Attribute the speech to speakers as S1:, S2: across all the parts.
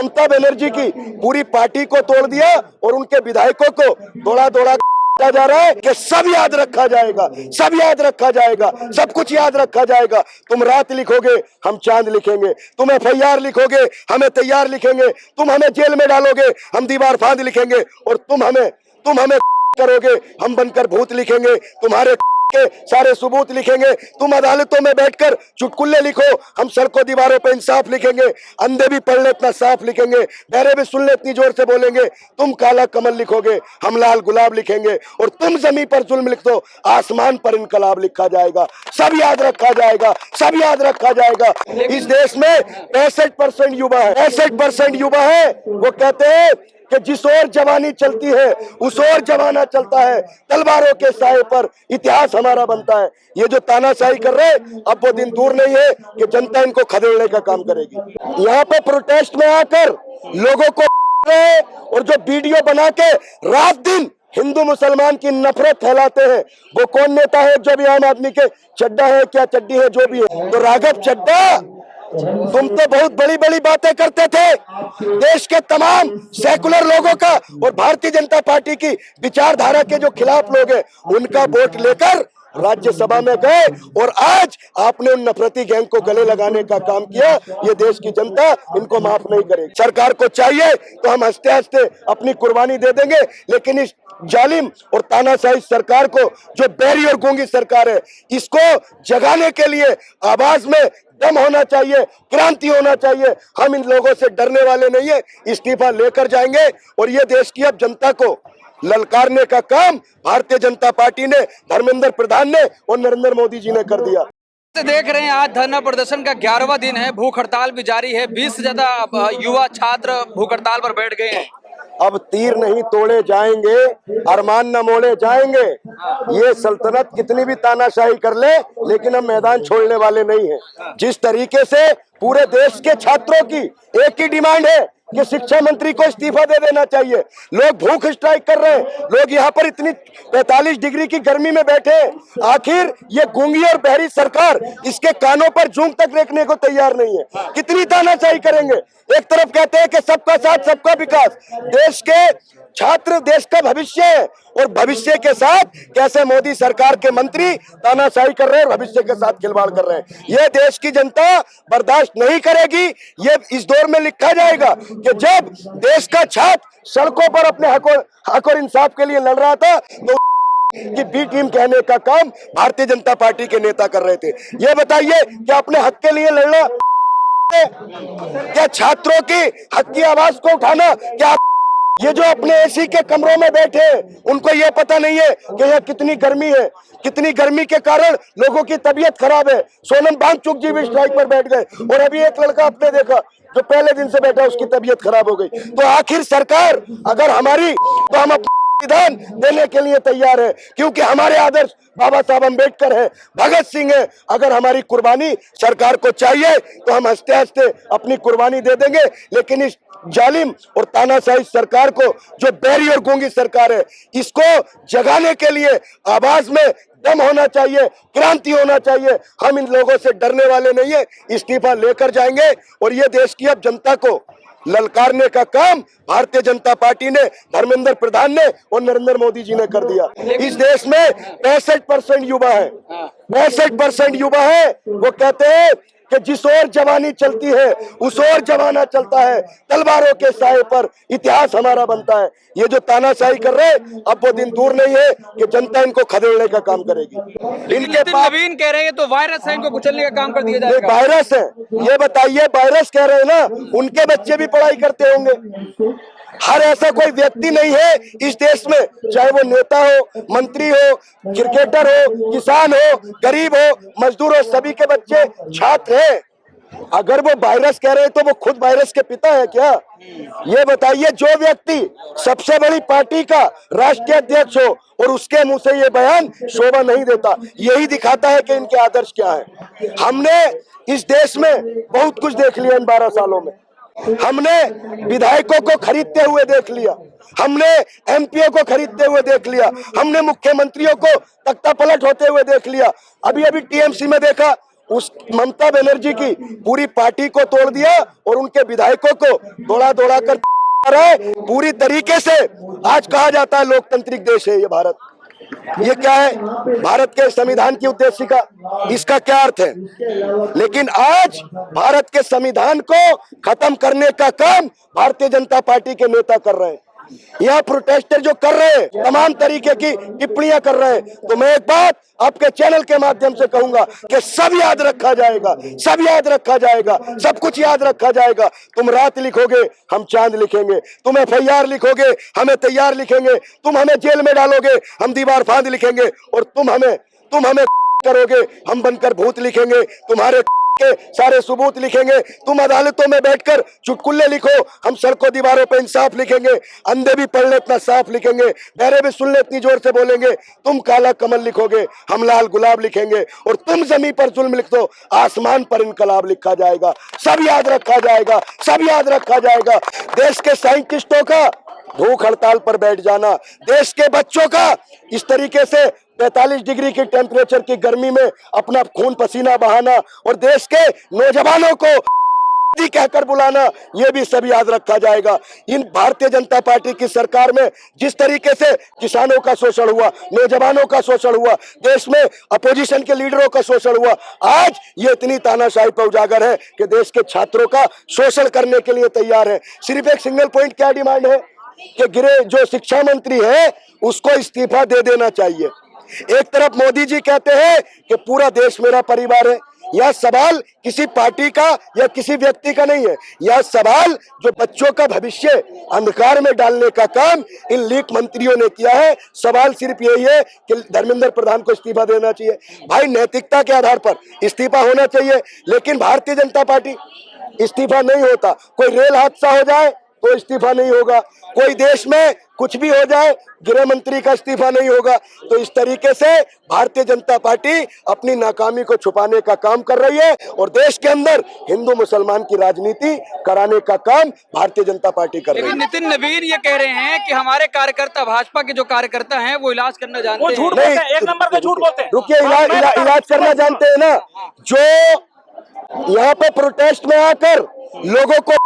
S1: ममता बनर्जी की पूरी पार्टी को तोड़ दिया और उनके विधायकों को दौड़ा दौड़ा जा रहा है कि सब याद रखा जाएगा, सब याद रखा जाएगा, सब कुछ याद रखा जाएगा। तुम रात लिखोगे, हम चांद लिखेंगे। तुम FIR लिखोगे, हमें तैयार लिखेंगे। तुम हमें जेल में डालोगे, हम दीवार फांद लिखेंगे। और तुम हमें करोगे, हम बनकर भूत लिखेंगे। तुम्हारे के सारे सबूत लिखेंगे। तुम अदालतों में बैठकर चुटकुले लिखो, हम सड़कों दीवारों पे इंसाफ लिखेंगे। अंधे भी पढ़ ले इतना साफ लिखेंगे, बहरे भी सुन ले इतनी जोर से बोलेंगे। तुम काला कमल लिखोगे, हम लाल गुलाब लिखेंगे। और तुम जमीन पर जुल्म लिख दो, आसमान पर इनकलाब लिखा जाएगा। सब याद रखा जाएगा, सब याद रखा जाएगा। इस देश में 65% युवा है, 65% युवा है। वो कहते हैं कि जिस ओर जवानी चलती है उस ओर जमाना चलता है, तलवारों के साए पर इतिहास हमारा बनता है। ये जो तानाशाही कर रहे हैं, अब वो दिन दूर नहीं है कि जनता इनको खदेड़ने का काम करेगी। यहाँ पे प्रोटेस्ट में आकर लोगों को और जो वीडियो बना के रात दिन हिंदू मुसलमान की नफरत फैलाते हैं, वो कौन नेता है? जो भी आम आदमी के चड्डा है, क्या चड्डी है, जो भी है। तो राघव चड्डा, तुम तो बहुत बड़ी बड़ी बातें करते थे। देश के तमाम सेकुलर लोगों का और भारतीय जनता पार्टी की विचारधारा के जो खिलाफ लोग हैं, उनका वोट लेकर राज्यसभा में गए और आज आपने उन नफरती गैंग को गले लगाने का काम किया। ये देश की जनता इनको माफ नहीं करेगी। सरकार को चाहिए तो हम हंसते हंसते अपनी कुर्बानी दे देंगे, लेकिन इस जालिम और तानाशाही सरकार को, जो बैरी और गूंगी सरकार है, इसको जगाने के लिए आवाज में दम होना चाहिए, क्रांति होना चाहिए। हम इन लोगों से डरने वाले नहीं है, इस्तीफा लेकर जाएंगे। और ये देश की अब जनता को ललकारने का काम भारतीय जनता पार्टी ने, धर्मेंद्र प्रधान ने और नरेंद्र मोदी जी ने कर दिया।
S2: देख रहे हैं आज धरना प्रदर्शन का 11वां दिन है, भूख हड़ताल भी जारी है। 20 से ज्यादा युवा छात्र भूख हड़ताल पर बैठ गए हैं।
S1: अब तीर नहीं तोड़े जाएंगे, अरमान न मोड़े जाएंगे। ये सल्तनत कितनी भी तानाशाही कर ले, लेकिन हम मैदान छोड़ने वाले नहीं हैं। जिस तरीके से पूरे देश के छात्रों की एक ही डिमांड है कि शिक्षा मंत्री को इस्तीफा दे देना चाहिए। लोग भूख स्ट्राइक कर रहे हैं, लोग यहाँ पर इतनी 45 डिग्री की गर्मी में बैठे हैं। आखिर ये गूंगी और बहरी सरकार इसके कानों पर जूं तक देखने को तैयार नहीं है। कितनी तानाशाही करेंगे? एक तरफ कहते हैं कि सबका साथ सबका विकास, देश के छात्र देश का भविष्य है, और भविष्य के साथ कैसे मोदी सरकार के मंत्री तानाशाही कर रहे हैं, भविष्य के साथ खिलवाड़ कर रहे हैं। ये देश की जनता बर्दाश्त नहीं करेगी। ये इस दौर में लिखा जाएगा कि जब देश का छात्र सड़कों पर अपने हक और इंसाफ के लिए लड़ रहा था, तो कि बी टीम कहने का काम भारतीय जनता पार्टी के नेता कर रहे थे। ये बताइए कि अपने हक के लिए लड़ना, क्या छात्रों की हक की आवाज को उठाना, क्या ये जो अपने एसी के कमरों में बैठे हैं, उनको ये पता नहीं है कि यह कितनी गर्मी है, कितनी गर्मी के कारण लोगों की तबीयत खराब है। सोनम वांगचुक जी भी स्ट्राइक पर बैठ गए, और अभी एक लड़का आपने देखा जो पहले दिन से बैठा, उसकी तबीयत खराब हो गई। तो आखिर सरकार अगर हमारी, तो हम संविधान देने के लिए तैयार है, क्योंकि हमारे आदर्श बाबा साहब अम्बेडकर है, भगत सिंह है। अगर हमारी कुर्बानी सरकार को चाहिए तो हम हंसते हंसते अपनी कुर्बानी दे देंगे, लेकिन इस जालिम और तानाशाही सरकार को, जो बैरी और गूंगी सरकार है, इसको जगाने के लिए आवाज में दम होना चाहिए, क्रांति होना चाहिए। हम इन लोगों से डरने वाले नहीं है, इस्तीफा लेकर जाएंगे। और ये देश की अब जनता को ललकारने का काम भारतीय जनता पार्टी ने, धर्मेंद्र प्रधान ने और नरेंद्र मोदी जी ने कर दिया। इस देश में 65% युवा है, 65% युवा है। वो कहते हैं कि जिस ओर जवानी चलती है उस ओर जमाना चलता है, तलवारों के साए पर इतिहास हमारा बनता है। ये जो तानाशाही कर रहे हैं, अब वो दिन दूर नहीं है कि जनता इनको खदेड़ने का काम करेगी। इनके पास
S2: नवीन कह रहे हैं तो वायरस है, इनको कुचलने का काम कर दिया जाएगा।
S1: वायरस है, ये बताइए, वायरस कह रहे हैं ना, उनके बच्चे भी पढ़ाई करते होंगे। हर ऐसा कोई व्यक्ति नहीं है इस देश में, चाहे वो नेता हो, मंत्री हो, क्रिकेटर हो, किसान हो, गरीब हो, मजदूर हो, सभी के बच्चे छात्र हैं। अगर वो वायरस कह रहे हैं तो वो खुद वायरस के पिता है क्या? ये बताइए, जो व्यक्ति सबसे बड़ी पार्टी का राष्ट्रीय अध्यक्ष हो और उसके मुंह से ये बयान शोभा नहीं देता, यही दिखाता है कि इनके आदर्श क्या है। हमने इस देश में बहुत कुछ देख लिया इन 12 सालों में। हमने विधायकों को खरीदते हुए देख लिया, हमने एमपीओ को खरीदते हुए देख लिया, हमने मुख्यमंत्रियों को तख्ता पलट होते हुए देख लिया। अभी अभी टीएमसी में देखा, उस ममता बनर्जी की पूरी पार्टी को तोड़ दिया और उनके विधायकों को दौड़ा दौड़ा कर रहा है पूरी तरीके से। आज कहा जाता है लोकतांत्रिक देश है ये भारत, ये क्या है भारत के संविधान की उद्देश्य का, इसका क्या अर्थ है? लेकिन आज भारत के संविधान को खत्म करने का काम भारतीय जनता पार्टी के नेता कर रहे हैं। यह प्रोटेस्टर जो कर रहे हैं तमाम तरीके की टिप्पणियां कर रहे हैं, तो मैं एक बात आपके चैनल के माध्यम से कहूंगा कि सब याद रखा जाएगा, सब याद रखा जाएगा, सब कुछ याद रखा जाएगा। तुम रात लिखोगे हम चांद लिखेंगे, तुम FIR लिखोगे हमें तैयार लिखेंगे, तुम हमें जेल में डालोगे हम दीवार फांद लिखेंगे, और तुम हमें करोगे हम बनकर भूत लिखेंगे, तुम्हारे के सारे सबूत लिखेंगे। तुम अदालतों में बैठकर चुटकुले लिखो, हम सड़कों दीवारों पर इंसाफ लिखेंगे। अंधे भी पढ़ ले इतना साफ लिखेंगे, बहरे भी सुन ले इतनी जोर से बोलेंगे। तुम काला कमल लिखोगे हम लाल गुलाब लिखेंगे, और तुम जमीन पर जुल्म लिख दो आसमान पर इनकलाब लिखा जाएगा। सब याद रखा जाएगा, सब याद रखा जाएगा। देश के साइंटिस्टों का भूख हड़ताल पर बैठ जाना, देश के बच्चों का इस तरीके से 45 डिग्री की टेम्परेचर की गर्मी में अपना खून पसीना बहाना, और देश के नौजवानों को कहकर बुलाना, ये भी सब याद रखा जाएगा। इन भारतीय जनता पार्टी की सरकार में जिस तरीके से किसानों का शोषण हुआ, नौजवानों का शोषण हुआ, देश में अपोजिशन के लीडरों का शोषण हुआ, आज ये इतनी तानाशाही पर उजागर है कि देश के छात्रों का शोषण करने के लिए तैयार है। सिर्फ एक सिंगल पॉइंट क्या डिमांड है कि गिरे जो शिक्षा मंत्री है उसको इस्तीफा दे देना चाहिए। एक तरफ मोदी जी कहते हैं कि पूरा देश मेरा परिवार है। यह सवाल किसी पार्टी का या किसी व्यक्ति का नहीं है, यह सवाल जो बच्चों का भविष्य अंधकार में डालने का काम इन लीक मंत्रियों ने किया है। सवाल सिर्फ यही है कि धर्मेंद्र प्रधान को इस्तीफा देना चाहिए। भाई नैतिकता के आधार पर इस्तीफा होना चाहिए, लेकिन भारतीय जनता पार्टी इस्तीफा नहीं होता। कोई रेल हादसा हो जाए तो इस्तीफा नहीं होगा, कोई देश में कुछ भी हो जाए गृह मंत्री का इस्तीफा नहीं होगा। तो इस तरीके से भारतीय जनता पार्टी अपनी नाकामी को छुपाने का काम कर रही है, और देश के अंदर हिंदू मुसलमान की राजनीति कराने का काम भारतीय जनता पार्टी कर रही है।
S2: लेकिन नितिन नवीन ये कह रहे हैं कि हमारे कार्यकर्ता, भाजपा के जो कार्यकर्ता हैं वो इलाज करना जानते हैं।
S3: झूठ बोलते हैं, एक नंबर पे झूठ बोलते हैं।
S1: रुकिए, इलाज करना जानते हैं ना। जो यहाँ पे प्रोटेस्ट में आकर लोगों को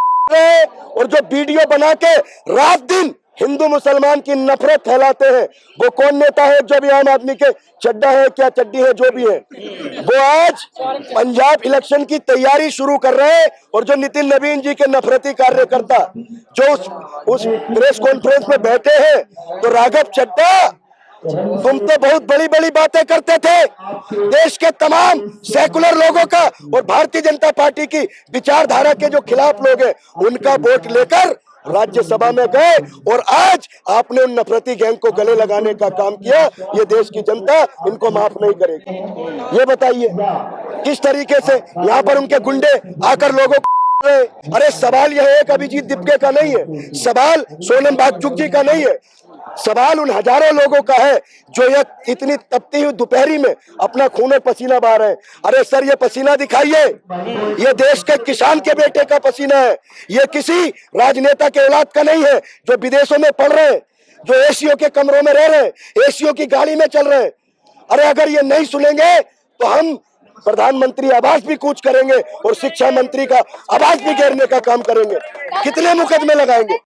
S1: और जो वीडियो बना के रात दिन हिंदू मुसलमान की नफरत फैलाते हैं, वो कौन नेता है? जो भी आम आदमी के चड्डा है क्या चड्डी है जो भी है, वो आज पंजाब इलेक्शन की तैयारी शुरू कर रहे हैं। और जो नितिन नवीन जी के नफरती कार्यकर्ता जो उस प्रेस कॉन्फ्रेंस में बैठे हैं, तो राघव चड्डा तुम तो बहुत बड़ी बड़ी बातें करते थे, देश के तमाम सेकुलर लोगों का और भारतीय जनता पार्टी की विचारधारा के जो खिलाफ लोग हैं उनका वोट लेकर राज्यसभा में गए, और आज आपने उन नफरती गैंग को गले लगाने का काम किया। ये देश की जनता इनको माफ नहीं करेगी। ये बताइए किस तरीके से यहाँ पर उनके गुंडे आकर लोगों को, अरे सवाल यह है कि अभिजीत दिपके का नहीं है, सवाल सोनम वांगचुक जी का नहीं है, सवाल उन हजारों लोगों का है जो ये इतनी तपती हुई दोपहरी में अपना खून और पसीना बहा रहे हैं। अरे सर ये पसीना दिखाइए, ये देश के किसान के बेटे का पसीना है, ये किसी राजनेता के औलाद का नहीं है जो विदेशों में पढ़ रहे हैं, जो एसीओ के कमरों में रह रहे हैं, एसीओ की गाड़ी में चल रहे हैं। अरे अगर ये नहीं सुनेंगे तो हम प्रधानमंत्री आवास भी कूच करेंगे और शिक्षा मंत्री का आवास भी घेरने का काम करेंगे। कितने मुकदमे लगाएंगे?